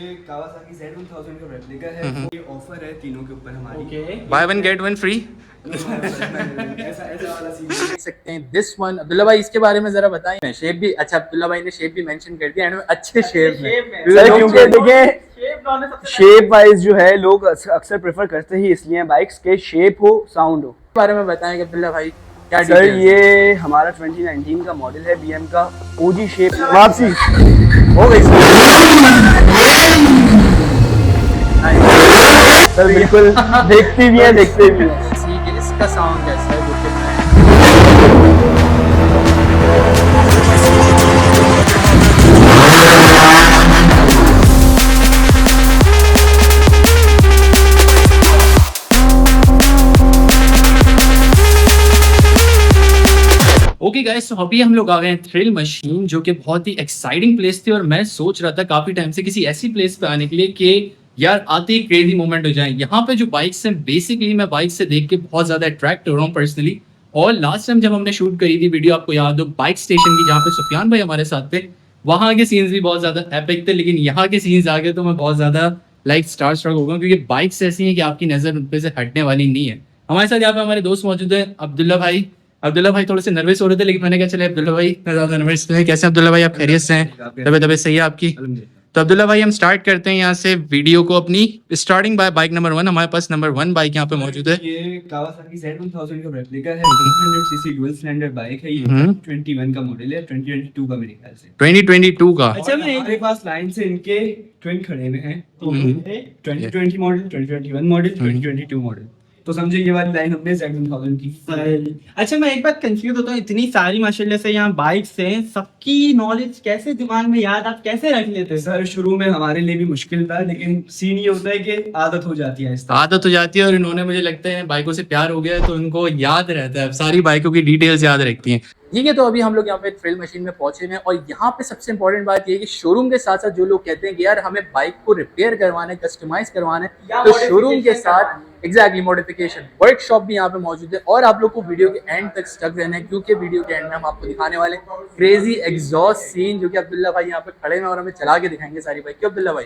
Kawasaki Z1000 का replica है। ये ऑफर है तीनों के ऊपर हमारी। By one get one free ऐसा वाला सीन देख सकते हैं। दिस वन अब्दुल्ला भाई, इसके बारे में जरा बताएं। शेप भी अच्छा, अब्दुल्ला भाई ने शेप भी मेंशन कर दिया एंड में अच्छे शेप में। सर क्योंकि देखिए शेप वाइज जो है लोग अक्सर प्रेफर करते ही इसलिए हैं बाइक्स के शेप हो साउंड हो। इसके बारे में बताएं कि अब्दुल्ला भाई क्या सर ये हमारा 2019 का मॉडल है बीएम का ओजी शेप। वापसी हो गई सर बिल्कुल देखते भी हैं इसका साउंड कैसा है वो कितना है। ओके गाइस, तो अभी हम लोग आ गए हैं थ्रिल मशीन, जो कि बहुत ही एक्साइटिंग प्लेस थी और मैं सोच रहा था काफी टाइम से किसी ऐसी प्लेस पे आने के लिए कि यार आते ही क्रेजी मोमेंट हो जाए। यहाँ पे जो बाइक्स हैं, बेसिकली मैं बाइक से देख के बहुत ज्यादा अट्रैक्ट हो रहा हूँ पर्सनली। और लास्ट टाइम जब हमने शूट करी थी वीडियो, आपको याद हो, बाइक स्टेशन की, जहाँ पे सुफियान भाई हमारे साथ थे, वहाँ के सीन्स भी बहुत ज्यादा एपिक थे। लेकिन यहाँ के सीन्स आ गए तो मैं बहुत ज्यादा लाइक स्टार स्ट्रक हो गया, क्योंकि बाइक्स ऐसी हैं कि आपकी नजर उन पे से हटने वाली नहीं है। हमारे साथ यहाँ पे हमारे दोस्त मौजूद हैं अब्दुल्ला भाई। अब्दुल्ला भाई थोड़े से नर्वस हो रहे थे, लेकिन मैंने कहा चले अब्दुल्ला भाई इतना ज्यादा नर्वस है। कैसे अब्दुल्ला भाई, आप खैरियत से हैं? तबीयत सही है आपकी? तो अब्दुल्ला भाई हम स्टार्ट करते हैं यहाँ से वीडियो को अपनी, स्टार्टिंग बाय बाइक नंबर 1। हमारे पास नंबर 1 बाइक यहाँ पे मौजूद है। ये कावासाकी Z1000 का रेप्लिका है। 200 सीसी डुअल सिलेंडर बाइक है। ये 21 का मॉडल है, 2022 का मेरे ख्याल से। 2022 का। अच्छा, हमारे पास लाइन से इनके ट्विन खड़े हुए हैं। 2020 मॉडल, 2021 मॉडल, 2022 मॉडल। तो समझे ये वाली लाइन हमने Z1000 की। अच्छा, मैं एक बात कंफ्यूज होता हूँ, इतनी सारी माशाल्लाह से यहाँ बाइक्स हैं, सबकी नॉलेज कैसे दिमाग में याद आप कैसे रख लेते हैं? सर शुरू में हमारे लिए भी मुश्किल था, लेकिन सीन ये होता है कि आदत हो जाती है। आदत हो जाती है और इन्होंने, मुझे लगता है बाइकों से प्यार हो गया है तो इनको याद रहता है, सारी बाइकों की डिटेल्स याद रखती हैं। ठीक है, तो अभी हम लोग यहाँ पे थ्रिल मशीन में पहुंचे हैं और यहाँ पे सबसे इंपॉर्टेंट बात ये है कि शोरूम के साथ साथ जो लोग कहते हैं कि यार हमें बाइक को रिपेयर करवाना है, कस्टमाइज करवाना है, तो शोरूम के साथ एग्जैक्टली मॉडिफिकेशन वर्कशॉप भी यहाँ पे मौजूद है। और आप लोग को वीडियो के एंड तक स्टक रहना है, क्योंकि वीडियो के एंड में हम आपको दिखाने वाले क्रेजी एग्जॉस्ट सीन, जो कि अब्दुल्ला भाई यहाँ पे खड़े हैं और हमें चला के दिखाएंगे सारी बाइक। क्यों अब्दुल्ला भाई?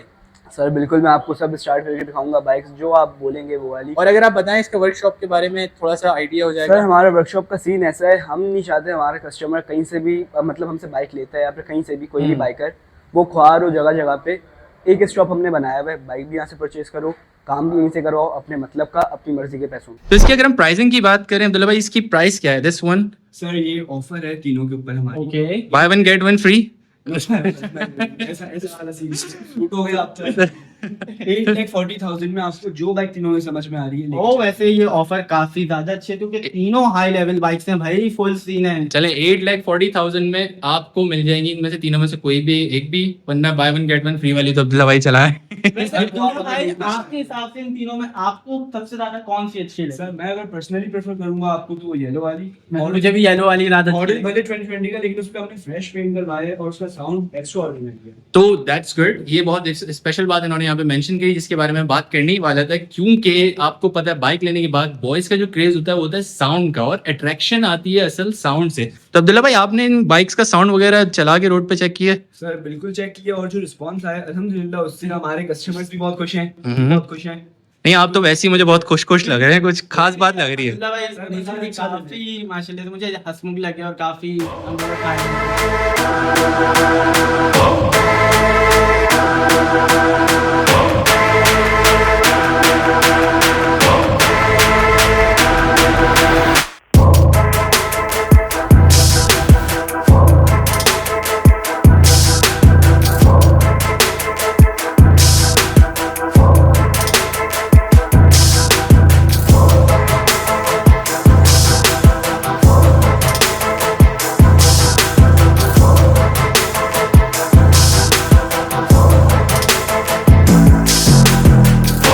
सर बिल्कुल, मैं आपको सब स्टार्ट करके दिखाऊंगा बाइक्स जो आप बोलेंगे वो वाली। और अगर आप बताएं इसका वर्कशॉप के बारे में थोड़ा सा आइडिया हो जाएगा। सर हमारा वर्कशॉप का सीन ऐसा है, हम नहीं चाहते हमारा कस्टमर कहीं से भी मतलब हमसे बाइक लेता है या फिर कहीं से भी कोई भी बाइकर वो ख्वार हो, जगह जगह पे एक स्टॉप हमने बनाया हुआ है। बाइक भी यहाँ से परचेज करो, काम भी यहीं से करवाओ, अपने मतलब का, अपनी मर्जी के पैसों। तो इसकी अगर हम प्राइसिंग की बात करें अब्दुल्ला भाई, इसकी प्राइस क्या है? दिस वन सर ये ऑफर है तीनों के ऊपर हमारी। By one get one free ऐसा वाला सीन शूट हो गया आपका। 8,40,000 में आपको जो बाइक तीनों में समझ में आ रही है। ओ वैसे ये ऑफर काफी ज्यादा अच्छे है, क्योंकि तीनों हाई लेवल बाइक्स हैं भाई, फुल सीन है। चले 8,40,000 में आपको मिल जाएंगी इनमें से तीनों में से कोई भी एक भी, वरना by one get one free वाली तो अब्दुल्ला भाई चला है। आपके हिसाब से इन तीनों में आपको सबसे ज्यादा कौन सी अच्छी लगी? सर मैं अगर पर्सनली प्रेफर करूंगा आपको तो वो येलो वाली। और मुझे भी येलो वाली ज्यादा मॉडल भले 2020 का, लेकिन उस पे हमने फ्रेश पेंट करवाया है और उसका साउंड एक्स्ट्रा ऑर्डिनरी है। तो दैट्स गुड। ये बहुत स्पेशल बात इन्होंने यहाँ पे मेंशन की, जिसके बारे में बात करने ही वाला था, क्योंकि आपको पता है बाइक लेने के बाद बॉयज का जो क्रेज होता है वो होता है साउंड का, और अट्रैक्शन आती है असल साउंड से। तो अब्दुल्ला भाई, आपने इन बाइक्स का साउंड वगैरह चला के रोड पे चेक किया? सर बिल्कुल चेक किया, और जो रिस्पांस आया अल्हम्दुलिल्लाह उससे हमारे कस्टमर्स भी बहुत खुश हैं। बहुत खुश हैं। नहीं, आप तो वैसे ही मुझे बहुत खुश लग रहे हैं, कुछ खास बात लग रही है। काफी माशाल्लाह से मुझे हंसमुख लगे और काफी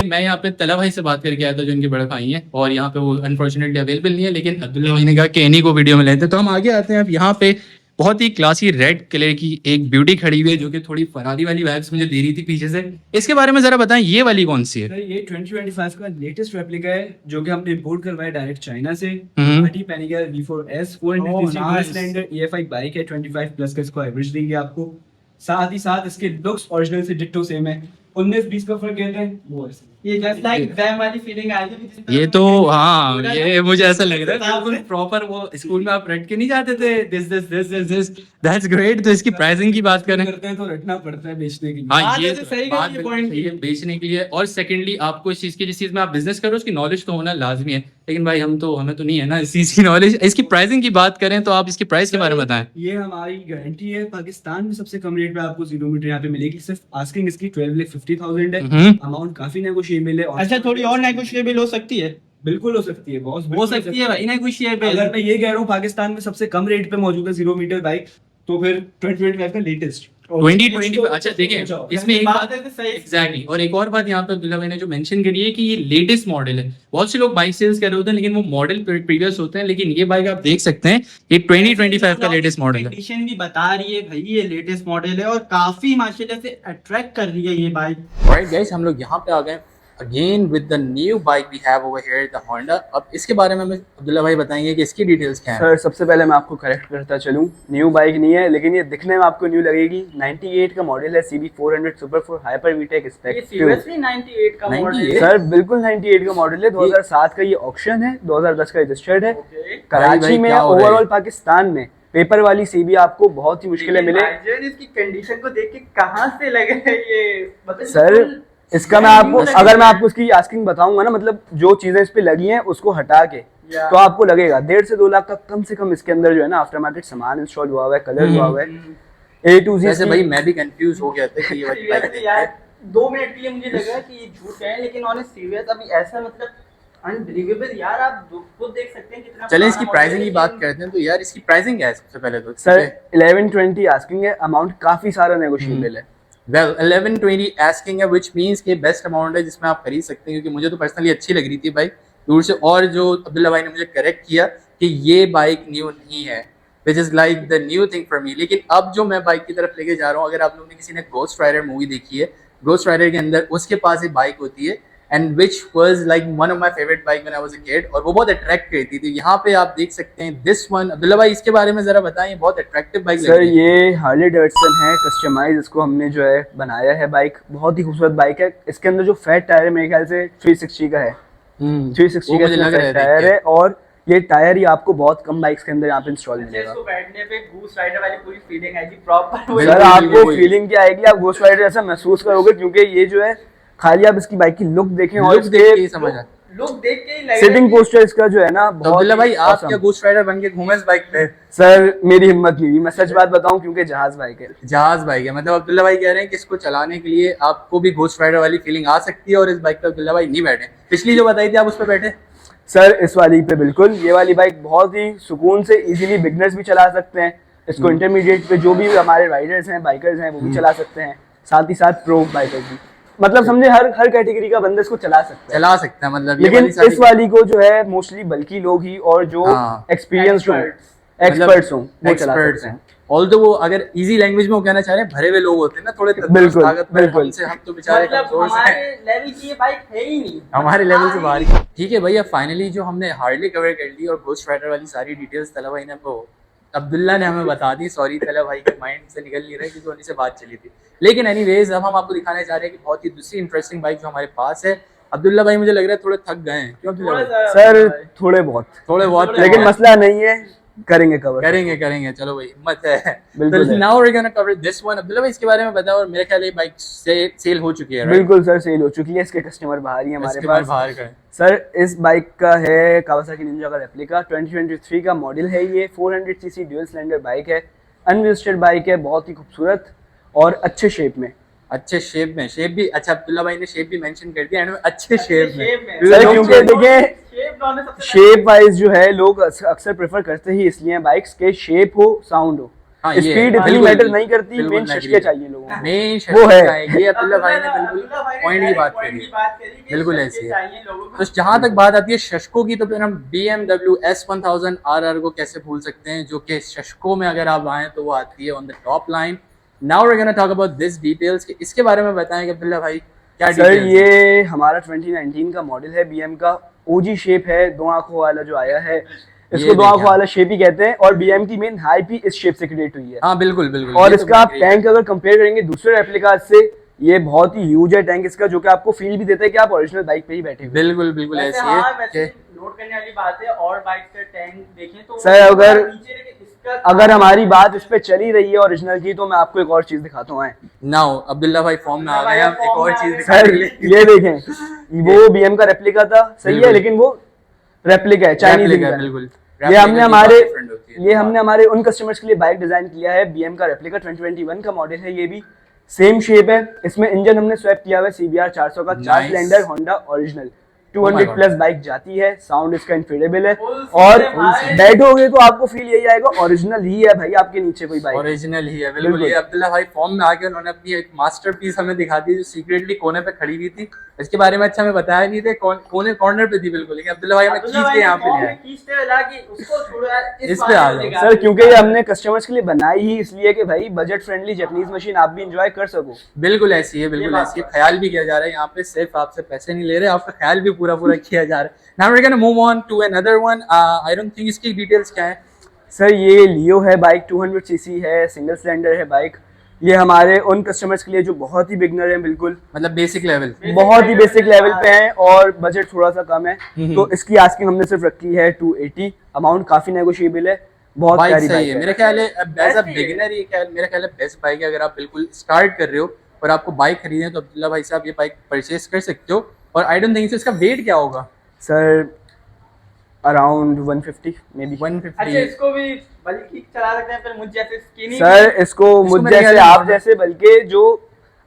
मैं यहाँ पे तला भाई से बात करके आया था, जो इनके बड़े भाई हैं, और यहाँ पे वो अनफॉर्चुनेटली अवेलेबल नहीं है, लेकिन अब्दुल्ला भाई ने कहा कि इन्हीं को वीडियो में लेते हैं। तो हम आगे आते हैं। अब यहाँ पे बहुत ही क्लासी रेड कलर की एक ब्यूटी खड़ी हुई है, जो कि थोड़ी फरारी वाली वाइब्स मुझे दे रही थी पीछे से। इसके बारे में जरा बताएं, ये वाली कौन सी है? सर ये 2025 का लेटेस्ट रेप्लिका है, जो कि हमने इंपोर्ट करवाया डायरेक्ट चाइना से। पैनिगल V4S 400 सिलेंडर EFI बाइक है। 25 प्लस का इसको एवरेज देंगे आपको। साथ ही साथ इसके लुक्स ओरिजिनल से डिट्टो सेम है। 19-20 का फर्क कहते हैं वो ऐसे। ये जस्ट लाइक एग्जाम वाली फीलिंग आ रही है। ये तो हाँ, ये मुझे ऐसा लग रहा है बिल्कुल प्रॉपर वो स्कूल में आप रट के नहीं जाते थे, दिस दैट्स ग्रेट। तो इसकी प्राइसिंग की बात करें, करते हैं तो रटना पड़ता है बेचने के लिए। हाँ बात ये वैसे सही बात कही, बिल्कुल point सही है बेचने के लिए। और सेकंडली आपको इस चीज की, जिस चीज में आप बिजनेस करो उसकी नॉलेज तो होना लाजमी है, लेकिन भाई हमें तो नहीं है ना इस चीज की नॉलेज। इसकी प्राइसिंग की बात करें तो आप इसकी प्राइस के बारे में बताएं। ये हमारी गारंटी है, पाकिस्तान में सबसे कम रेट पे आपको 0 मीटर यहाँ पे मिलेगी। सिर्फ आस्किंग इसकी 12,50,000 है। अमाउंट काफी नेगोशिएबल है। अच्छा, थोड़ी और नेगोशिएबल हो सकती है? बिल्कुल हो सकती है बॉस, हो सकती है भाई नेगोशिएबल। अगर मैं ये कह रहा हूँ पाकिस्तान में सबसे कम रेट पे मौजूद है 0 मीटर बाइक, तो फिर 2025 का लेटेस्ट 2020। अच्छा देखिए, इसमें एक बात है सही। एग्जैक्टली और एक और बात यहाँ पे अब्दुल्ला भाई ने जो मेंशन करी है कि ये लेटेस्ट मॉडल है। बहुत से लोग बाइक सेल्स कर रहे होते हैं लेकिन वो मॉडल प्रीवियस होते हैं, लेकिन ये बाइक आप देख सकते हैं ये 2025 का लेटेस्ट मॉडल है। कंडीशन भी बता रही है भाई ये लेटेस्ट मॉडल है और काफी माशाल्लाह से अट्रैक्ट कर रही है ये बाइक। ऑलराइट गाइस, हम लोग यहाँ पे आ गए again with the new bike we have over here, the Honda. अब इसके बारे में हमें अब्दुल्ला भाई बताएंगे कि इसकी डिटेल्स क्या हैं। सर सबसे पहले मैं आपको करेक्ट करता चलूँ, न्यू बाइक नहीं है, लेकिन ये दिखने में आपको न्यू लगेगी। 98 का मॉडल है, CB 400 super 4 hyper VTEC spec. Seriously 98 का मॉडल 98? है? सर बिल्कुल 98 का मॉडल है। 2007 का ये ऑक्शन है, 2010 का रजिस्टर्ड है। कराची भाई, में क्या हो रहा है? ओवरऑल पाकिस्तान में पेपर वाली CB आपको बहुत ही मुश्किलें मिले। भाईजान, इसकी कंडीशन को देख के कहां से लग रहा है ये मतलब सर इसका मैं आपको, अगर मैं आपको इसकी आस्किंग बताऊंगा ना, मतलब जो चीजें इस पे लगी हैं उसको हटा के, तो आपको लगेगा 1.5 से 2 लाख का कम से कम इसके अंदर जो है ना आफ्टर मार्केट सामान इंस्टॉल हुआ हुआ है, कलर हुआ हुआ है, A to Z। वैसे भाई मैं भी कंफ्यूज हो गया था कि ये वाली बाइक Seriously यार 2 मिनट के लिए मुझे लगा कि ये झूठ है, लेकिन ऑन सीरियस अभी ऐसा मतलब अनबिलीवेबल यार। आप खुद देख सकते हैं कितना। चलें इसकी प्राइसिंग की बात करते हैं। तो यार इसकी प्राइसिंग क्या है सबसे पहले तो? सर 1120 आस्किंग है, अमाउंट काफी सारा नेगोशिएबल है। वेल 1120 आस्किंग है, व्हिच मींस कि बेस्ट अमाउंट है जिसमें आप खरीद सकते हैं, क्योंकि मुझे तो पर्सनली अच्छी लग रही थी बाइक दूर से। और जो अब्दुल्ला भाई ने मुझे करेक्ट किया कि ये बाइक न्यू नहीं है, which is like the new thing for me. लेकिन अब जो मैं बाइक की तरफ लेके जा रहा हूँ, अगर आप लोगों ने किसी ने घोस्ट राइडर मूवी देखी है, घोस्ट राइडर के अंदर उसके पास एक बाइक होती है and which was like one of my favourite bike when I was a kid, और वो बहुत अट्रैक्ट करती थी। यहाँ पे आप देख सकते हैं दिस वन। अब्दुल्ला भाई इसके बारे में जरा बताएं, बहुत अट्रैक्टिव बाइक सर ये हार्ले डेविडसन है, कस्टमाइज इसको हमने जो है बनाया है। बाइक बहुत ही खूबसूरत बाइक है। इसके अंदर जो फैट टायर है मेरे ख्याल से 360 का है, 360 का मुझे लग रहा है टायर है। और ये टायर ही आपको बहुत कम बाइक्स के अंदर यहाँ पे इंस्टॉल मिलेगा। इसको बैठने पे घूस राइडर वाली पूरी फीलिंग आएगी प्रॉपर। सर आपको फीलिंग क्या आएगी, आप घोस्ट राइडर ऐसा महसूस करोगे, क्योंकि ये जो है खाली आप इसकी बाइक की लुक देखें और लुक देख के ही समझ आ। लुक देख के ही लग सिटिंग पोस्टर इसका जो है ना तो अब्दुल्ला भाई आप awesome। क्या घोस्ट राइडर बन के घूमे इस बाइक पे? सर मेरी हिम्मत नहीं हुई, मैं सच बात बताऊं, क्योंकि जहाज बाइक है। जहाज बाइक है, मतलब अब्दुल्ला भाई कह रहे हैं कि इसको चलाने के लिए आपको भी घोस्ट राइडर वाली फीलिंग आ सकती है, और इस बाइक पे अब्दुल्ला भाई नहीं बैठे। पिछली जो बताई थी आप उस पर बैठे? सर इस वाली पे बिल्कुल, ये वाली बाइक बहुत ही सुकून से इजीली बिगनर्स भी चला सकते हैं इसको। इंटरमीडिएट पे जो भी हमारे राइडर्स हैं, बाइकर्स हैं, वो भी चला सकते हैं, साथ ही साथ प्रो बाइकर्स भी। मतलब समझे हर कैटेगरी का बंदा इसको चला सकता है। चला सकता है मतलब ये लेकिन वाली सारी इस वाली को जो है मोस्टली बल्कि लोग ही और जो हाँ। एक्सपीरियंस हो, मतलब एक्सपर्ट्स हो, वो चला experts सकते हैं। ऑल्दो वो अगर इजी लैंग्वेज में वो कहना चाह रहे हैं, भरे हुए लोग होते हैं ना थोड़े तंदुरुस्त, बिल्कुल, ताकतवर, बिल्कुल। हमसे हम तो बेचारे मतलब कमजोर से हमारे हैं। लेवल की ये बाइक है ही नहीं, हमारे लेवल से बाहर ही। ठीक है भैया, फाइनली जो हमने हार्डली कवर कर ली और घोस्ट राइडर वाली सारी डिटेल्स तला भाई ने हमको, अब्दुल्ला ने हमें बता दी। सॉरी तला भाई के माइंड से निकल नहीं रहा है क्योंकि उन्हीं से बात चली थी। लेकिन एनीवेज अब हम आपको दिखाने जा रहे हैं कि बहुत ही दूसरी इंटरेस्टिंग बाइक जो हमारे पास है। अब्दुल्ला भाई मुझे लग रहा है थोड़े थक गए हैं, क्यों अब्दुल्ला भाई? सर थोड़े बहुत, लेकिन मसला नहीं है, करेंगे कवर। करेंगे चलो भाई, हिम्मत है। बिल्कुल तो है। Now we are gonna cover this one. Abdullah भाई इसके बारे में बताओ, और मेरे ख्याल ये बाइक सेल हो चुकी है, राइट? बिल्कुल सर, सेल हो चुकी है, इसके कस्टमर बाहर ही हैं हमारे इसके पास। बाहर का है। सर इस बाइक का है कावासाकी निंजा का रेप्लिका, 2023 का मॉडल है ये। 400 सीसी ड्यूल सिलेंडर बाइक है, अनरजिस्टर्ड बाइक है, बहुत ही खूबसूरत और अच्छे शेप में। अच्छे शेप में, शेप भी अच्छा, अब्दुल्ला भाई ने शेप भी मेंशन कर दिया एंड में अच्छे शेप में। सर क्योंकि देखिए शेप वाइज जो है लोग अक्सर प्रेफर करते ही इसलिए हैं बाइक्स के शेप हो, साउंड हो। हाँ, ये स्पीड इतनी बिल्कुल, मैटर नहीं करती, बिल्कुल मेन मैं शशके agree चाहिए लोगों को। मेन वो है। ये अब्दुल्ला भाई ने बिल्कुल पॉइंट की बात करी, बिल्कुल ऐसी है। तो जहाँ तक बात आती है शशकों की, तो फिर हम BMW S1000 RR को कैसे भूल सकते हैं, जो कि शशकों में अगर आप आए तो वो आती है on the top line. Now we are gonna talk about this details, कि इसके बारे में बताएं कि अब्दुल्ला भाई क्या सर डिटेल्स हैं? ये हमारा 2019 का मॉडल है, BM का OG शेप है, 2 आंखों वाला जो आया है, इसको 2 आंखों वाला शेप ही कहते हैं। और BM की मेन हाइप ही इस शेप से क्रिएट हुई है। हाँ बिल्कुल बिल्कुल। और ये तो इसका मैं आप agree टैंक अगर कंपेयर करेंगे दूसरे रेप्लिका से, ये बहुत ही ह्यूज है टैंक इसका, जो कि आपको फील भी देता है कि आप ओरिजिनल बाइक पे ही बैठे हुए। बिल्कुल बिल्कुल वैसे ऐसी हाँ, है वैसे कि नोट करने वाली बात है, और बाइक का टैंक देखें तो सर, अगर- नीचे लेकिन इसका अगर हमारी बात इस पे चली रही है ओरिजिनल की, तो मैं आपको एक और चीज दिखाता हूँ। नाउ अब्दुल्ला भाई फॉर्म में आ गए, हम एक और चीज सर दिखाने के लिए ये देखें, वो बीएम का रेप्लिका था, सही है, बिल्कुल। लेकिन वो रेप्लिका है, चाइनीज Replica, इंजन। बिल्कुल ये हमने Replica हमारे की बात different होती है। ये हमने हमारे उन कस्टमर्स के लिए बाइक डिजाइन किया है, बीएम का रेप्लिका 2021 का मॉडल है, ये भी सेम शेप है। इसमें इंजन हमने स्वैप किया हुआ है CBR 400 का, 4 Nice. Cylinder Honda original. Oh my 200 God. Plus bike जाती है, साउंड इसका इनक्रेडिबल है, Full और system भाई। बैठोगे तो आपको फील यही आएगा ओरिजिनल ही है भाई, आपके नीचे कोई बाइक। ओरिजिनल ही है बिल्कुल। बिल्कुल। ये अब्दुल्ला भाई फॉर्म में आके उन्होंने अपनी एक मास्टरपीस हमें दिखा दी, जो सीक्रेटली कोने पे खड़ी हुई थी। इसके बारे में अच्छा हमें बताया नहीं थे, कोने कॉर्नर पे थी बिल्कुल, लेकिन अब्दुल्ला भाई हमें खींच के यहाँ पे ले आए। खींचते हुए ला के उसको छोड़ो यार, इस बात पे आ को जाओ। दिखा सर दो। क्योंकि ये हमने कस्टमर्स के लिए बनाई ही इसलिए कि भाई बजट फ्रेंडली जापानीज मशीन आप भी इंजॉय कर सको। बिल्कुल ऐसी है, बिल्कुल ये बात ऐसी है। ख्याल भी किया जा रहा है यहाँ पे, सिर्फ आपसे पैसे नहीं ले रहे, आपका ख्याल भी पूरा पूरा किया जा रहा है। Now we're gonna move on to another one. I don't think इसकी डिटेल्स क्या है। सर ये लियो है बाइक, 200 सीसी है, सिंगल सिलेंडर है बाइक। ये हमारे उन कस्टमर्स के लिए जो बहुत ही बिगनर हैं, बिल्कुल मतलब बेसिक लेवल। बहुत ही बेसिक लेवल पे हैं और बजट थोड़ा सा कम है, तो इसकी आस्किंग हमने सिर्फ रखी है 280। अमाउंट काफी नेगोशिएबल है, बहुत बाइक प्यारी सही बाइक है है। मेरे ख्याल है। एज अ Best ही है। बिगिनर ये मेरा ख्याल है बेस्ट बाइक है। अगर आप बिल्कुल स्टार्ट कर रहे हो और आपको बाइक खरीदे तो अब्दुल्ला भाई साहब ये बाइक परचेज कर सकते हो। और आई डोंट थिंक इसका वेट क्या होगा। Sir around 150 may be. 150। अच्छा, इसको भी बल्कि चला सकते हैं, पर मुझ जैसे स्किनी सर इसको मुझ मेरे ख्याल जैसे है आप normal- जैसे, बल्कि जो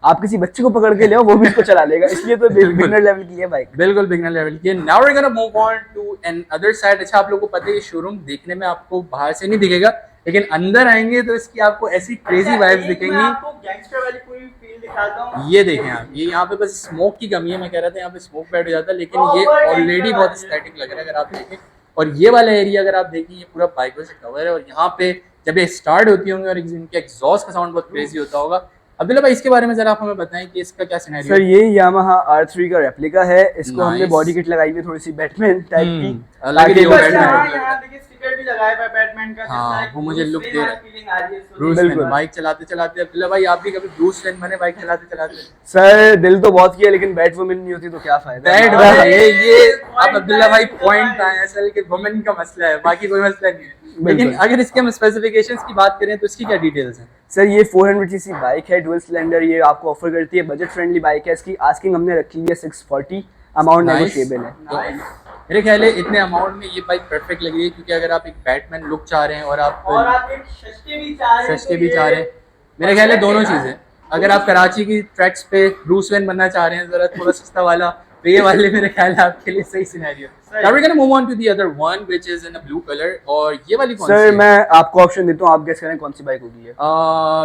आप किसी बच्चे को पकड़ के ले आओ वो भी इसको चला लेगा, इसलिए तो बिगनर लेवल की है बाइक। बिल्कुल बिगनर लेवल की है। Now we are gonna move on to another side. अच्छा, आप लोगों को पता है ये शोरूम देखने में आपको बाहर से नहीं दिखेगा, लेकिन अंदर आएंगे तो इसकी आपको ऐसी क्रेजी वाइब्स दिखेंगी। मैं आपको गैंगस्टर वाली पूरी फील दिखाता हूँ। ये देखें आप, ये यहाँ पे बस स्मोक की कमी है। मैं कह रहा था यहाँ पे स्मोक बैठ जाता है, लेकिन ये ऑलरेडी बहुत एस्थेटिक लग रहा है अगर आप देखें। और ये वाला एरिया अगर आप देखें, ये पूरा बाइकों से कवर है। और यहाँ पे जब ये स्टार्ट होती होंगी और इनके एग्जॉस्ट का साउंड बहुत क्रेजी होता होगा। अब्दुल्ला भाई इसके बारे में जरा आप हमें बताएं कि इसका क्या सिनेरियो सर ये यामाहा R3 का रेप्लिका है, इसको हमने Nice. बॉडी किट लगाई हुई है थोड़ी सी बैटमैन टाइप की, अलग ही ताकि वो बस- Batman यहाँ है। यहाँ देखिए स्टिकर भी लगाया हुआ है बैटमैन का, हाँ, जिससे वो मुझे एक look Bruce दे Wayne रहा है। वाली feeling आ रही है इसको ब्रूस देखने वेन बिल्कुल। बाइक चलाते चलाते अब्दुल्ला भाई आप भी कभी ब्रूस वेन बने बाइक चलाते चलाते। सर दिल तो बहुत किया, लेकिन बैट वुमेन नहीं होती तो क्या फायदा। बैड अरे, भाई ये point अब अब्दुल्ला भाई है, पॉइंट भाई। आए असल के वुमेन का मसला है, बाकी कोई मसला नहीं है। बिल्कुल। लेकिन अगर इसके हम स्पेसिफिकेशंस की बात करें तो इसकी क्या डिटेल्स हैं। सर ये 400 सीसी बाइक है, डुअल सिलेंडर, ये आपको ऑफर करती है, बजट फ्रेंडली बाइक है। इसकी आस्किंग हमने रखी है 640, अमाउंट Nice. नेगोशिएबल है। तो मेरे ख्याल है इतने अमाउंट में ये बाइक परफेक्ट लग रही है, क्योंकि अगर आप एक बैटमैन लुक चाह रहे हैं और आप और आप एक सस्ते भी चाह रहे हैं सस्ते तो भी ये चाह रहे हैं, मेरे ख्याल है दोनों perfect है। चीजें। अगर आप कराची की ट्रैक्स पे ब्रूस वेन बनना चाह रहे हैं जरा थोड़ा सस्ता वाला, तो ये वाले मेरे ख्याल है आपके लिए सही scenario. Now we're gonna move on to the other one which is in a blue color। और ये वाली कौन सी सर है? मैं आपको ऑप्शन देता हूँ, आप गेस करें कौन सी बाइक होगी ये।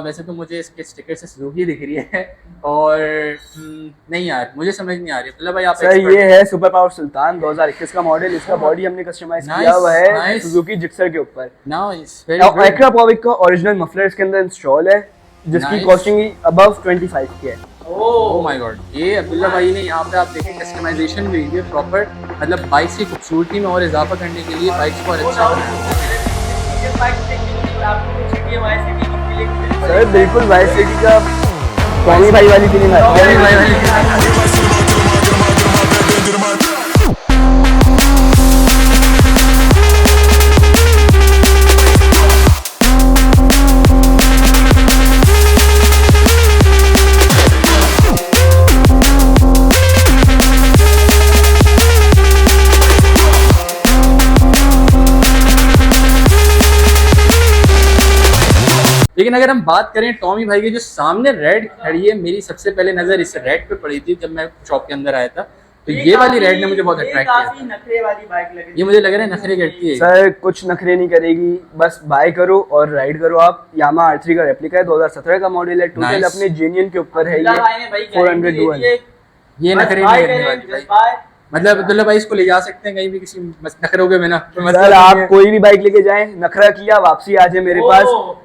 वैसे तो मुझे इसके स्टिकर से सुजुकी दिख रही है और नहीं यार मुझे समझ नहीं आ रही। अब्दुल्ला भाई आप सर expert ये हैं। है सुपर पावर सुल्तान 2021 का मॉडल, इसका बॉडी हमने कस्टमाइज Nice, किया हुआ है nice. सुजुकी जिक्सर के ऊपर। Nice, very good. एक्रा पॉविक का ओरिजिनल मफलर इसके अंदर इंस्टॉल है, जिसकी Nice. कॉस्टिंग अबव 25 की है। Oh my God, ये अब्दुल्ला भाई ने यहाँ पे आप देखें कस्टमाइजेशन भी हुई है प्रॉपर, मतलब बाइक की खूबसूरती में और इजाफा करने के लिए बाइक्स को और अच्छा सर बिल्कुल वाइस सिटी का टॉमी भाई वाली फीलिंग आती है। लेकिन अगर हम बात करें टॉमी भाई की जो सामने रेड खड़ी है, मेरी सबसे पहले नजर इस रेड पे पड़ी थी जब मैं शॉप के अंदर आया था, तो ये वाली रेड ने मुझे बहुत अट्रैक्ट किया। नखरे वाली बाइक लग रही ये मुझे लग रहा है नखरे करती है। सर कुछ नखरे नहीं करेगी, बस बाय करो और राइड करो आप। यामा R3 का रेप्लिका है, 2017 का मॉडल है, टोटल Nice. अपने जेन्युइन के ऊपर है अब्दुल्ला भाई ने ये भाई 400 डुअल। ये नखरे नहीं करने वाली भाई। मतलब अब्दुल्ला भाई इसको ले जा सकते हैं कहीं भी किसी नखरों के बिना तो मतलब सर आप कोई भी बाइक लेके जाएं, नखरा किया वापसी आ जाए मेरे पास,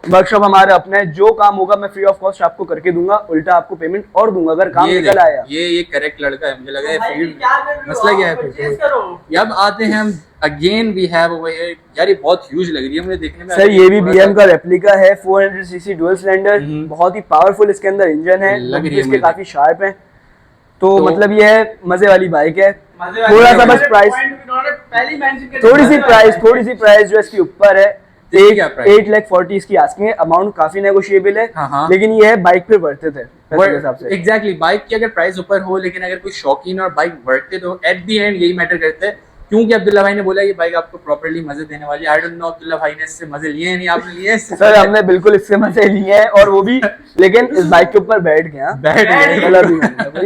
वर्कशॉप हमारा अपना है, जो काम होगा मैं फ्री ऑफ कॉस्ट आपको करके दूंगा, उल्टा आपको पेमेंट और दूंगा अगर काम निकल आया। ये करेक्ट लड़का है, मुझे लगा है भाई, फील्ड क्या कर रहे हो? मसला क्या है Purchase फिर करो। अब आते हैं हम again we have over here, यार ये बहुत ह्यूज लग रही है मुझे देखने में। सर ये भी BM का रेप्लिका है, 400 सीसी डुअल सिलेंडर, बहुत ही पावरफुल इसके अंदर इंजन है, लग रही है इसके मुझे। काफी शार्प है, तो मतलब ये है मजे वाली बाइक है। मजे वाली थोड़ा सा बात बस है, प्राइस, point उन्होंने पहली mention कर थोड़ी सी दिया। प्राइस जो इसके ऊपर है, क्या प्राइस? 8,40,000 इसकी आस्किंग है, अमाउंट काफी नेगोशिएबल है, हाँ। लेकिन ये है बाइक पे वर्थ इट है पैसे के हिसाब से। एग्जैक्टली बाइक की अगर प्राइस ऊपर हो लेकिन अगर कोई शौकीन और बाइक वर्थ इट हो, एट द एंड यही मैटर करता है, क्योंकि अब्दुल्ला भाई ने बोला ये बाइक आपको प्रॉपर्ली मजे देने वाली है। आई डोंट नो अब्दुल्ला भाई ने इससे मजे लिए हैं नहीं आपने लिए हैं इससे? सर हमने बिल्कुल इससे मजे लिए हैं और वो भी, लेकिन इस बाइक के ऊपर बैठ गए, हाँ। बैठ गए। कलर भी नहीं है।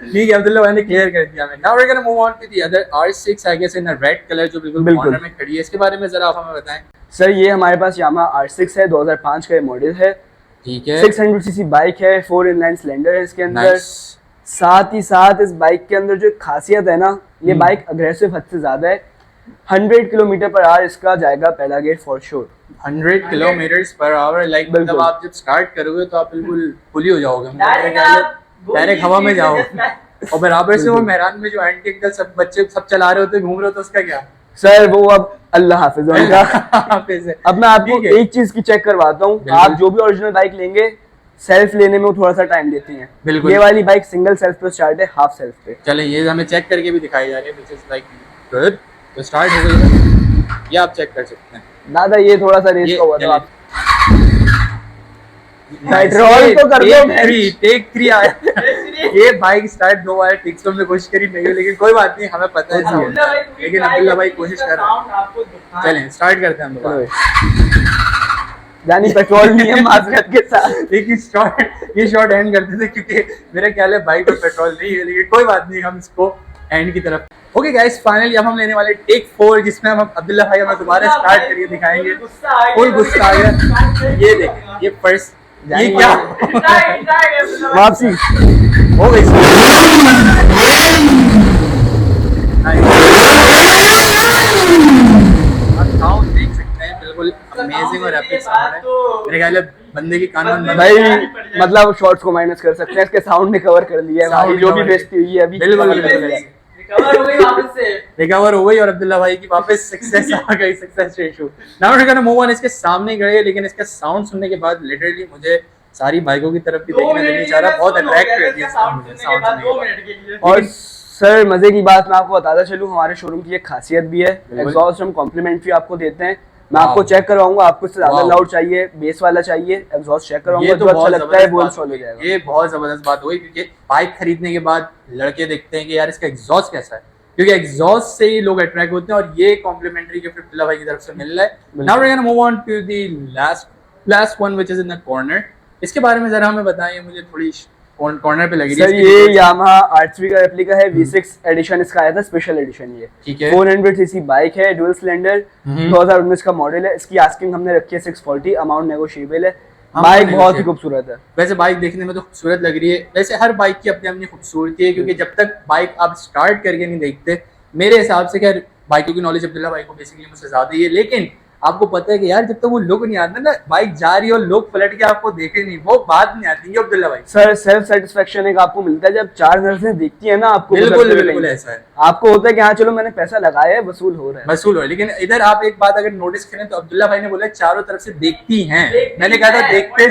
ठीक है अब्दुल्ला भाई ने क्लियर कर दिया हमें। Now we are gonna move on to the other R6 I guess in a red colour जो बिल्कुल बिल्कुल। कॉर्नर में खड़ी है, इसके बारे में जरा आप हमें बताएं। सर ये हमारे पास यामाहा R6 है, 2005 का ये मॉडल है, ठीक है 600 सीसी बाइक है, 4 इनलाइन सिलेंडर है इसके अंदर। नाइस। साथ ही साथ इस बाइक के अंदर जो खासियत है ना, ये बाइक अग्रेसिव हद से ज्यादा है, 100 किलोमीटर पर आवर इसका जाएगा पहला get for sure. 100 kilometres per hour, like मतलब बिल्कुल। आप जब स्टार्ट करोगे तो आप बिल्कुल फुली हो जाओगे, Direct आप डायरेक्ट हवा में जाओ गोली और बराबर से वो मैदान में जो आंटी अंकल सब बच्चे सब चला रहे होते घूम रहे होते उसका क्या? सर वो अब अल्लाह हाफिज है उनका। हाफिज है। अब मैं आपको ठीक है। एक चीज की चेक करवाता हूँ, बिल्कुल। आप जो भी ओरिजिनल बाइक लेंगे सेल्फ लेने में वो थोड़ा सा टाइम लेती हैं, बिल्कुल। ये वाली बाइक सिंगल सेल्फ पे स्टार्ट है, हाफ सेल्फ पे। चले ये हमें चेक करके भी दिखाई जा रही है, व्हिच इज लाइक गुड। तो स्टार्ट हो गई है, ये आप चेक कर सकते हैं। दादा ये थोड़ा सा रेस ये का हुआ था, आप Nice. पेट्रोल तो कर दो। टेक 3 आया। ये बाइक स्टार्ट 2 बार ठीक से हमने कोशिश करी नहीं, लेकिन कोई बात नहीं, हमें पता है अब्दुल्ला इसलिए। भाई पूरी लेकिन try अब्दुल्ला भाई करके कोशिश इसका कर रहे हैं। sound आपको दिखाएं। चलें स्टार्ट करते हैं हम दोबारा। यानी पेट्रोल नहीं है माजरत के साथ। एक ये शॉट एंड करते थे क्योंकि मेरा ख्याल है बाइक में पेट्रोल नहीं है, लेकिन कोई बात नहीं, हम इसको एंड की तरफ। ओके गाइस फाइनली अब हम लेने वाले टेक 4 जिसमें हम अब्दुल्ला भाई हमें दोबारा स्टार्ट करके दिखाएंगे। फुल गुस्सा आ गया। ये देखें ये फर्स्ट ये क्या वापसी हो गई साउंड देख सकते हैं, बिल्कुल अमेजिंग और एपिक साउंड है। मेरे ख्याल है बंदे की कान में भाई मतलब शॉर्ट्स को माइनस कर सकते हैं, इसके साउंड ने कवर कर लिया है Sound हमारी जो भी cover बेइज्जती हुई है अभी। बिल्कुल, बिल्कुल। रिकवर हो गई वापस से। रिकवर हो गई और अब्दुल्ला भाई की वापस सक्सेस आ गई, success ratio. Now we gonna move on. इसके सामने गए लेकिन इसका साउंड सुनने के बाद लिटरली मुझे सारी बाइकों की तरफ भी देखने नहीं चाह रहा, बहुत अट्रैक्ट कर दिया साउंड सुनने के बाद 2 मिनट के लिए। और सर मजे की बात मैं आपको बताता चलूं, हमारे शोरूम की एक खासियत भी है, बिल्कुल। एग्जॉस्ट हम कॉम्प्लीमेंट्री आपको देते हैं। मैं वाह। आपको चेक करवाऊंगा, आपको इससे ज्यादा वाह। लाउड चाहिए, बेस वाला चाहिए, एग्जॉस्ट चेक करवाऊंगा, ये जो तो अच्छा बहुत लगता है वो जबरदस्त इंस्टॉल हो बात जाएगा। हुई। ये बहुत जबरदस्त बात हुई क्योंकि बाइक खरीदने के बाद लड़के देखते हैं कि यार इसका एग्जॉस्ट कैसा है, क्योंकि एग्जॉस्ट से ही लोग अट्रैक्ट होते हैं और ये कॉम्प्लीमेंट्री गिफ्ट अब्दुल्ला भाई की तरफ से मिल रहा है। Now we are gonna move on to the last one which is in the corner. इसके बारे में जरा हमें बताएं, मुझे थोड़ी कॉर्नर पे लगी सर रही ये है। यामाहा R3 का रेप्लिका है, V6 एडिशन इसका आया था, स्पेशल एडिशन ये। ठीक है। 400 सीसी बाइक है, डुअल सिलेंडर, 2019 का मॉडल है। इसकी आस्किंग हमने रखी है 640, अमाउंट नेगोशिएबल है। हाँ, बाइक बहुत ही negotiable। खूबसूरत है। वैसे बाइक देखने में तो खूबसूरत लग रही है, वैसे हर बाइक की अपनी अपनी खूबसूरती है, क्योंकि जब तक बाइक आप स्टार्ट करके नहीं देखते, मेरे हिसाब से खैर बाइकों की नॉलेज अब्दुल्ला भाई को बेसिकली मुझसे ज्यादा ही है, लेकिन आपको पता है कि यार जब तक वो लुक नहीं आता ना, बाइक जा रही है और लोग पलट के आपको देखे नहीं, वो बात नहीं आती है अब्दुल्ला भाई। सर सेल्फ सेटिस्फेक्शन एक आपको मिलता है जब 4 नर्सें देखती है ना आपको, बिल्कुल गुजरते हुए बिल्कुल कहीं। ऐसा है, आपको होता है कि हाँ चलो मैंने पैसा लगाया है, वसूल हो रहा है। वसूल हो। लेकिन इधर आप एक बात अगर नोटिस करें तो अब्दुल्ला भाई ने बोला चारों तरफ से देखती हैं, मैंने कहा था देखते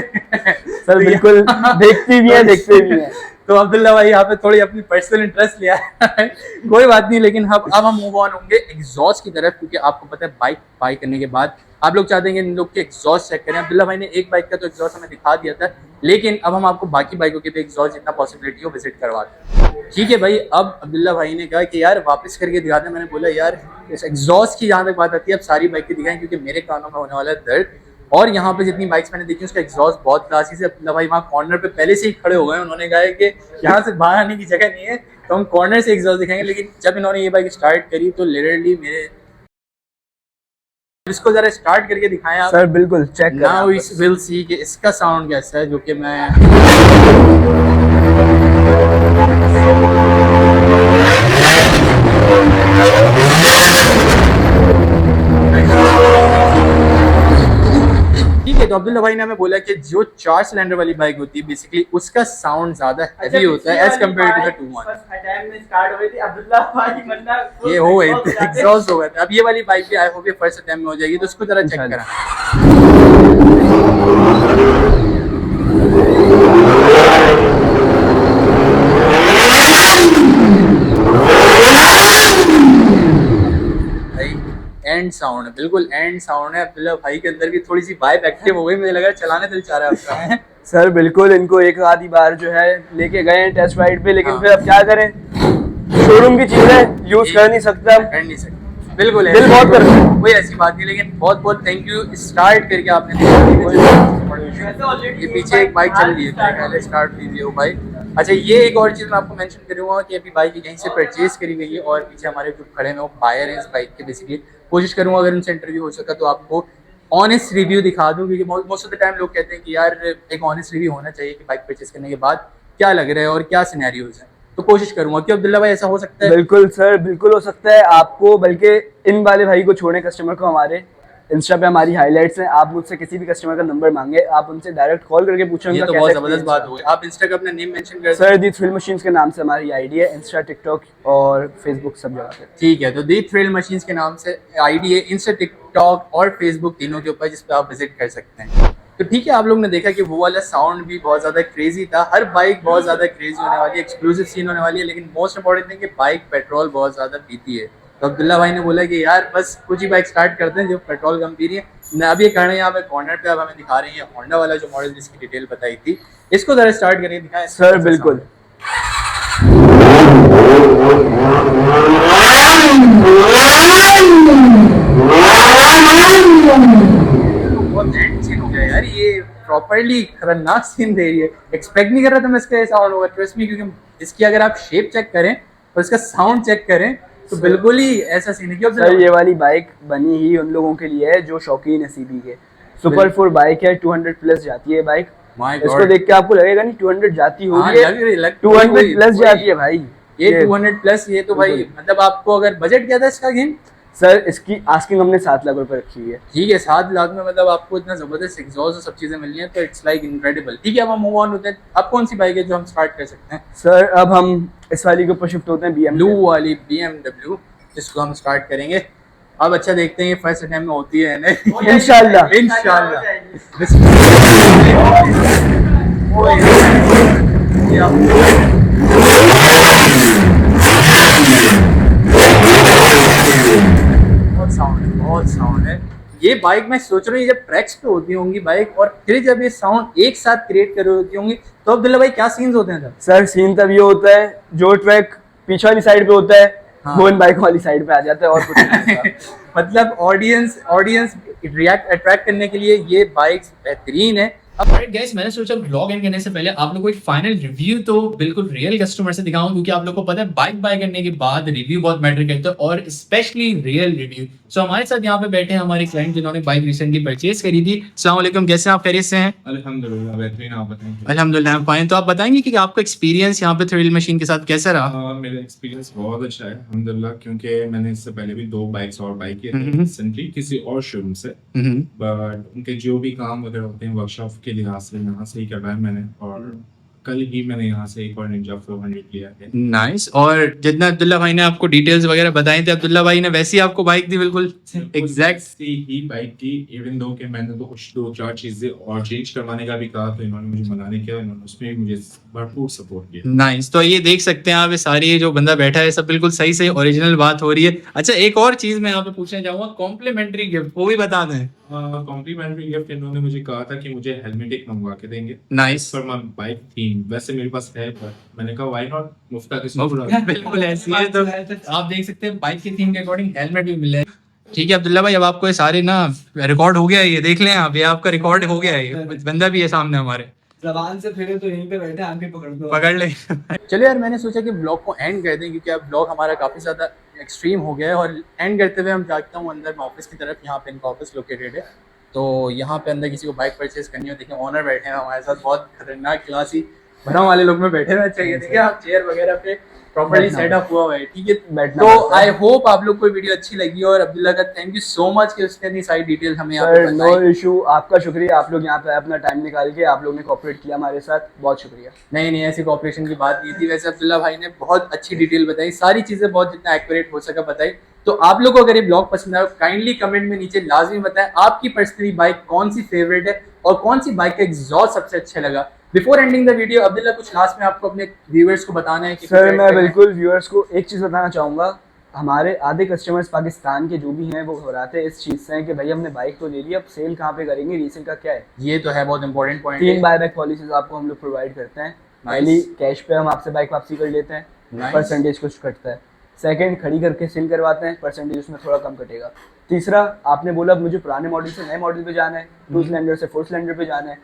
सर बिल्कुल देखती भी है, देखते भी है। तो अब्दुल्ला भाई यहाँ पे थोड़ी अपनी पर्सनल इंटरेस्ट लिया है कोई बात नहीं, लेकिन अब हम मूव ऑन होंगे एग्जॉस्ट की तरफ, क्योंकि आपको पता है बाइक बाई करने के बाद आप लोग चाहते हैं कि इन लोग के एग्जॉस्ट चेक करें। अब्दुल्ला भाई ने एक बाइक का तो एग्जॉस्ट हमें दिखा दिया था, लेकिन अब हम आपको बाकी बाइकों के भी एग्जॉस्ट जितना पॉसिबिलिटी हो विजिट करवाते हैं। ठीक है भाई, अब अब्दुल्ला भाई ने कहा कि यार वापस करके दिखाते हैं। मैंने बोला यार इस एग्जॉस्ट की जहाँ तक बात आती है अब सारी बाइक की दिखाएं, क्योंकि मेरे कानों में होने वाला है दर्द। और यहाँ पे जितनी बाइक्स मैंने देखी उसका एग्जॉस्ट बहुत क्लासी से। अब्दुल्ला भाई वहाँ कॉर्नर पे पहले से ही खड़े हो गए, उन्होंने कहा है कि यहाँ से बाहर आने की जगह नहीं है, तो हम कॉर्नर से एग्जॉस्ट दिखाएंगे। लेकिन जब इन्होंने ये बाइक स्टार्ट करी तो लिटरली मेरे इसको जरा स्टार्ट करके दिखाएं आप। सर बिल्कुल check now we will see कि इसका साउंड कैसा है, जो कि मैं अब्दुल्ला भाई ने हमें बोला कि जो 4 सिलेंडर वाली बाइक होती है बेसिकली उसका साउंड ज्यादा हैवी होता है as compared to the 2-1। First attempt में स्टार्ट हुई थी अब्दुल्ला भाई वरना ये हो गई एग्जॉस्ट हो गया था। अब ये वाली बाइक भी आई होप ये फर्स्ट अटेम्प्ट में हो जाएगी, तो उसको जरा चेक करा। एंड साउंड है, बिल्कुल एंड साउंड है। अब्दुल्ला भाई के अंदर भी थोड़ी सी वाइब एक्टिव हो गई, मुझे लगा चलाने दिल चाह रहा है आपका। सर बिल्कुल, इनको एक आधी बार जो है लेके गए हैं टेस्ट राइड पे, लेकिन हाँ। फिर अब क्या करें, शोरूम की चीजें यूज कर नहीं सकता, कर नहीं सकते, बिल्कुल दिल बहुत करता है। कोई ऐसी बात नहीं, लेकिन बहुत बहुत थैंक यू स्टार्ट करके आपने। ये पीछे एक बाइक चल रही है, पहले स्टार्ट कीजिए वो बाइक। अच्छा, ये एक और चीज़ मैं आपको मेंशन करूँगा कि अभी बाइक यहीं से परचेज करी गई है और पीछे हमारे जो खड़े हैं वो बायर हैं इस बाइक के। बेसिकली कोशिश करूँगा अगर उनसे इंटरव्यू हो सका तो आपको ऑनेस्ट रिव्यू दिखा दूँ, क्योंकि मोस्ट ऑफ द टाइम लोग कहते हैं कि यार एक ऑनेस्ट रिव्यू होना चाहिए कि बाइक परचेज करने के बाद क्या लग रहा है और क्या सिनेरियोज हैं। तो कोशिश करूँगा कि अब्दुल्ला भाई ऐसा हो सकता है। बिल्कुल सर, बिल्कुल हो सकता है आपको, बल्कि इन वाले भाई को छोड़े कस्टमर को हमारे इंस्टा पे हमारी हाइलाइट्स हैं, आप मुझसे किसी भी कस्टमर का नंबर मांगे, आप उनसे डायरेक्ट कॉल करके पूछेंगे। ये तो बहुत जबरदस्त बात हो गई। आप इंस्टा का अपना नेम मेंशन कर सर दी थ्रिल मशीन्स के नाम से हमारी आईडी है, इंस्टा, टिकटॉक और फेसबुक सब जगह पे। ठीक है, तो दी थ्रिल मशीन्स के नाम से आईडी है इंस्टा, टिकटॉक और फेसबुक तीनों के ऊपर, जिस पे आप विजिट कर सकते हैं। तो ठीक है, आप लोग ने देखा कि वो वाला साउंड भी बहुत ज़्यादा क्रेजी था। हर बाइक बहुत ज़्यादा क्रेजी होने वाली है, एक्सक्लूसिव सीन होने वाली है, लेकिन मोस्ट इंपॉर्टेंट थिंग कि बाइक पेट्रोल बहुत ज़्यादा पीती है। तो अब्दुल्ला भाई ने बोला कि यार बस कुछ ही बाइक स्टार्ट करते हैं जो पेट्रोल कम पी रही है। अब ये करना है यहाँ पे कॉर्नर पे, अब हमें दिखा रही है होंडा वाला जो मॉडल जिसकी डिटेल बताई थी, इसको जरा स्टार्ट करके दिखाएं सर बिल्कुल। बहुत एंड सीन हो गया यार, ये प्रॉपर्ली खतरनाक सीन दे रही है। एक्सपेक्ट नहीं कर रहा था मैं इसका साउंड होगा, ट्रस्ट मी, क्योंकि इसकी अगर आप शेप चेक करें और इसका साउंड चेक करें तो बिल्कुल ही ऐसा सीन है कि सर ये वाली बाइक बनी ही उन लोगों के लिए है जो शौकीन है सीबी के। सुपर 4 बाइक है, 200 प्लस जाती है बाइक। इसको देख के आपको लगेगा नहीं 200 जाती होगी, 200 प्लस जाती है भाई। ये 200 प्लस, ये तो भाई मतलब आपको अगर बजट क्या था इसका गेम? सर इसकी आस्किंग हमने 7 लाख रुपए रखी हुई है। ठीक है, 7 लाख में मतलब आपको इतना जबरदस्त एग्जॉस्ट और सब चीजें मिल रही हैं, तो इट्स लाइक इनक्रेडिबल। ठीक है, अब हम मूव ऑन होते हैं। अब कौन सी बाइक है जो हम स्टार्ट कर सकते हैं? सर अब हम इस वाली के ऊपर शिफ्ट होते हैं, ब्लू वाली BMW, इसको हम स्टार्ट करेंगे। अब अच्छा देखते हैं ये फर्स्ट अटेम्प्ट में होती है नहीं। इंशाल्लाह इंशाल्लाह। बहुत साउंड है। ये बाइक मैं सोच रहा हूँ जब ट्रैक्स पे होती होंगी बाइक और फिर जब ये साउंड एक साथ क्रिएट कर रही होती होंगी तो अब्दुल्ला भाई क्या सीन्स होते हैं? सर सीन तब ये होता है जो ट्रैक पीछे वाली साइड पे होता है, हाँ। वो इन बाइक वाली साइड पे आ जाता है और कुछ नहीं होता। मतलब ऑडियंस रिएक्ट अट्रैक्ट करने के लिए ये बाइक्स बेहतरीन है। अब गाइस, मैंने सोचा व्लॉग एंड करने से पहले आप लोगों को एक फाइनल रिव्यू तो बिल्कुल रियल कस्टमर से दिखाऊं, क्योंकि आप लोगों को पता है बाइक बाय करने के बाद रिव्यू बहुत मैटर करता है और स्पेशली रियल रिव्यू। सो हमारे साथ यहाँ पे बैठे हैं हमारे क्लाइंट जिन्होंने बाइक रिसेंटली परचेज करी थी। अस्सलाम वालेकुम, कैसे हैं आप? खैरियत से हैं? अल्हम्दुलिल्लाह बेहतरीन, आप बताएं। अल्हम्दुलिल्लाह हम फाइन। तो आप बताएंगे कि आपका एक्सपीरियंस यहाँ पे थ्रिल मशीन के साथ कैसा रहा? मेरा एक्सपीरियंस बहुत अच्छा है अल्हम्दुलिल्लाह, क्योंकि मैंने इससे पहले भी 2 बाइक्स और बाई किए थे रिसेंटली किसी और शोरूम से, बट उनके जो भी काम वगैरह होते हैं वर्कशॉप के लिहाज से यहाँ से ही करवाया मैंने, और कल ही मैंने यहाँ से एक और निंजा 400 लिया है। नाइस। और जितना अब्दुल्ला भाई ने आपको डिटेल्स वगैरह बताए थे, अब्दुल्ला भाई ने वैसी आपको बाइक दी बिल्कुल एग्जैक्ट ही बाइक की, इवन दो कि मैंने तो कुछ 2-4 चीजें और चेंज करवाने का भी कहा, तो इन्होंने मुझे मनाने किया, इन्होंने उसमें मुझे भरपूर सपोर्ट किया। नाइस। तो ये देख सकते हैं आप, ये सारी जो बंदा बैठा है सब बिल्कुल सही सही ओरिजिनल बात हो रही है। अच्छा, एक और चीज मैं यहाँ पे पूछना चाहूंगा, कॉम्प्लीमेंट्री गिफ्ट वो भी बता दें। कॉम्प्लीमेंट्री गिफ्ट इन्होंने मुझे कहा था कि मुझे हेलमेट एक मंगवा के देंगे। नाइस। पर मैं बाइक थीम वैसे मेरे पास है, पर मैंने कहा व्हाई नॉट, मुफ्ता के साथ बिल्कुल ऐसी है। तो आप देख सकते हैं बाइक की थीम के अकॉर्डिंग हेलमेट भी मिल रहा है। ठीक है अब्दुल्ला भाई, अब आपको ये सारे ना रिकॉर्ड हो गया है, ये देख लें आप, ये आपका रिकॉर्ड हो गया है, ये बंदा भी है सामने हमारे, जबान से फिरे तो यहीं पे बैठे, आंखें पकड़ ले। चलिए यार, मैंने सोचा कि ब्लॉग को एंड कर दें, क्योंकि अब ब्लॉग हमारा काफ़ी ज़्यादा एक्सट्रीम हो गया है, और एंड करते हुए हम जाता हूँ अंदर मैं ऑफिस की तरफ। यहाँ पे इनका ऑफिस लोकेटेड है, तो यहाँ पे अंदर किसी को बाइक परचेज करनी हो, देखिए ऑनर बैठे हैं हमारे साथ, बहुत खतरनाक क्लासी भरम वाले लोग में बैठे रहना चाहिए, ठीक है, आप चेयर वगैरह पे प्रॉपर्ली बैठना सेटअप हुआ है, ठीक है। बैठना तो पड़ता है। आई होप आप लोग को वीडियो अच्छी लगी और अब्दुल्ला का थैंक यू सो मच कि उसने इतनी सारी डिटेल हमें यहाँ पे सर नो बताई। इशू, आपका शुक्रिया, आप लोग यहाँ पे अपना टाइम निकाल के आप लोग ने कोऑपरेट किया हमारे साथ, बहुत शुक्रिया। नहीं ऐसी कॉपरेशन की बात नहीं थी। वैसे अब्दुल्ला भाई ने बहुत अच्छी डिटेल बताई, सारी चीजें बहुत जितना एक्यूरेट हो सका बताई। तो आप लोग को अगर ये ब्लॉग पसंद आया काइंडली कमेंट में नीचे लाजमी बताएं आपकी पर्सनली बाइक कौन सी फेवरेट है और कौन सी बाइक का एग्जॉस्ट सबसे अच्छा लगा। Before ending the video Abdullah कुछ लास्ट में आपको अपने व्यूअर्स को बताना है कि सर कुछ मैं add करना है? बिल्कुल व्यूअर्स को एक चीज़ बताना चाहूँगा, हमारे आधे कस्टमर्स पाकिस्तान के जो भी हैं वो घबराते हैं इस चीज़ से हैं कि भाई हमने बाइक तो ले ली, अब सेल कहाँ पे करेंगे, रीसेल का क्या है। ये तो है बहुत इंपॉर्टेंट पॉइंट 3 बायबैक पॉलिसीज आपको हम लोग प्रोवाइड करते हैं। पहली कैश पे हम आपसे बाइक वापसी कर लेते हैं, Nice. परसेंटेज कुछ कटता है। सेकंड खड़ी करके सेल करवाते हैं, परसेंटेज उसमें थोड़ा कम कटेगा। तीसरा आपने बोला मुझे पुराने मॉडल से नए मॉडल पे जाना है, 2 सिलेंडर से 4 सिलेंडर पे जाना है,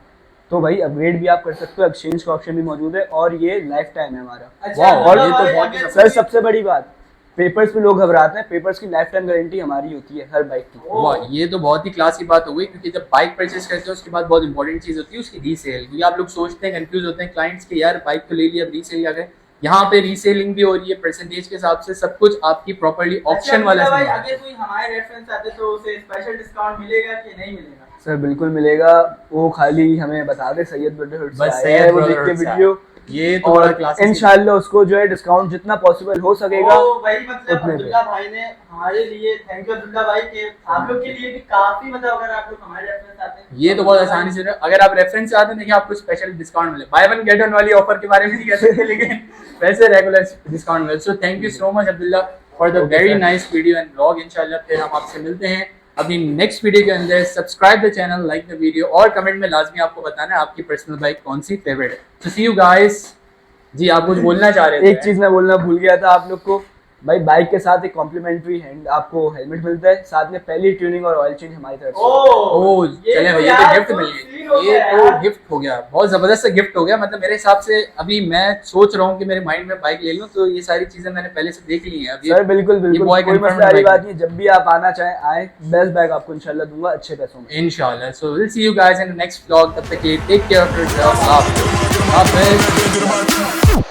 तो भाई अपग्रेड भी आप कर सकते हो, एक्सचेंज का ऑप्शन भी मौजूद है और ये लाइफ टाइम है हमारा। अच्छा, वाह, और ये मतलब तो भाई, बहुत अगर सर कोई- सबसे बड़ी बात, पेपर्स पे लोग घबराते हैं, पेपर्स की लाइफ टाइम गारंटी हमारी होती है हर बाइक की। वाह, ये तो बहुत ही क्लास की बात हो गई, क्योंकि जब बाइक परचेज करते हैं उसके बाद बहुत इंपॉर्टेंट चीज होती है उसकी रीसेल। क्योंकि आप लोग सोचते हैं, कंफ्यूज होते हैं क्लाइंट्स के, यार बाइक तो ले लिया अब रीसेल क्या करें। यहाँ पे रीसेलिंग भी हो रही है, परसेंटेज के हिसाब से सब कुछ आपकी प्रॉपर्ली ऑप्शन वाला अच्छा, भाई सामान अगर कोई हमारे रेफरेंस आते तो उसे स्पेशल डिस्काउंट मिलेगा कि नहीं मिलेगा? सर बिल्कुल मिलेगा, वो खाली हमें बता दे सैयद ब्रदरहुड से बस आया सैयद है, वो देख के ब्रदरहुड से वीडियो, ये तो बड़ा और क्लासिक इंशाल्लाह उसको जो है डिस्काउंट जितना पॉसिबल हो सकेगा ओ, वही मतलब उतने पे। अब्दुल्ला भाई ने हमारे लिए, थैंक यू अब्दुल्ला भाई के आप लोग के लिए भी काफी मतलब अगर आप लोग हमारे रेफरेंस आते हैं ये तो बहुत आसानी से, अगर आप रेफरेंस आते हैं देखिए आपको स्पेशल डिस्काउंट मिले। बाय वन गेट वन वाली ऑफर के बारे में नहीं कह सकते लेकिन वैसे रेगुलर डिस्काउंट मिले। So thank you so much Abdullah for the very nice video and vlog. इंशाल्लाह फिर हम आपसे मिलते हैं अपनी नेक्स्ट वीडियो के अंदर। Subscribe the channel, like the video और कमेंट में लाजमी आपको बताना है आपकी पर्सनल बाइक कौन सी फेवरेट है। तो सी यू गाइस। जी आप कुछ बोलना चाह रहे थे? एक चीज मैं बोलना भूल गया था आप लोग को, भाई बाइक के साथ एक कॉम्प्लीमेंट्री हैंड आपको हेलमेट मिलता है, साथ में पहली ट्यूनिंग और ऑयल चेंज हमारी तरफ से। ओ चले भैया, यार तो गिफ्ट तो मिल सीन हो गई, ये गया तो यार। गिफ्ट हो गया, बहुत जबरदस्त सा गिफ्ट हो गया। मतलब मेरे हिसाब से अभी मैं सोच रहा हूँ कि मेरे माइंड में बाइक ले लूँ, तो ये सारी चीजें मैंने पहले से देख ली हैं। अभी सर बिल्कुल ये बिल्कुल boy कोई confirmed मसला वाली बाइक बात नहीं, जब भी आप आना चाहें आए, बेस्ट बैग आपको इंशाल्लाह दूंगा अच्छे पैसों में। इंशाल्लाह। So will see you guys in the next vlog. तब तक के टेक केयर ऑफ योरसेल्फ। हाफिज़।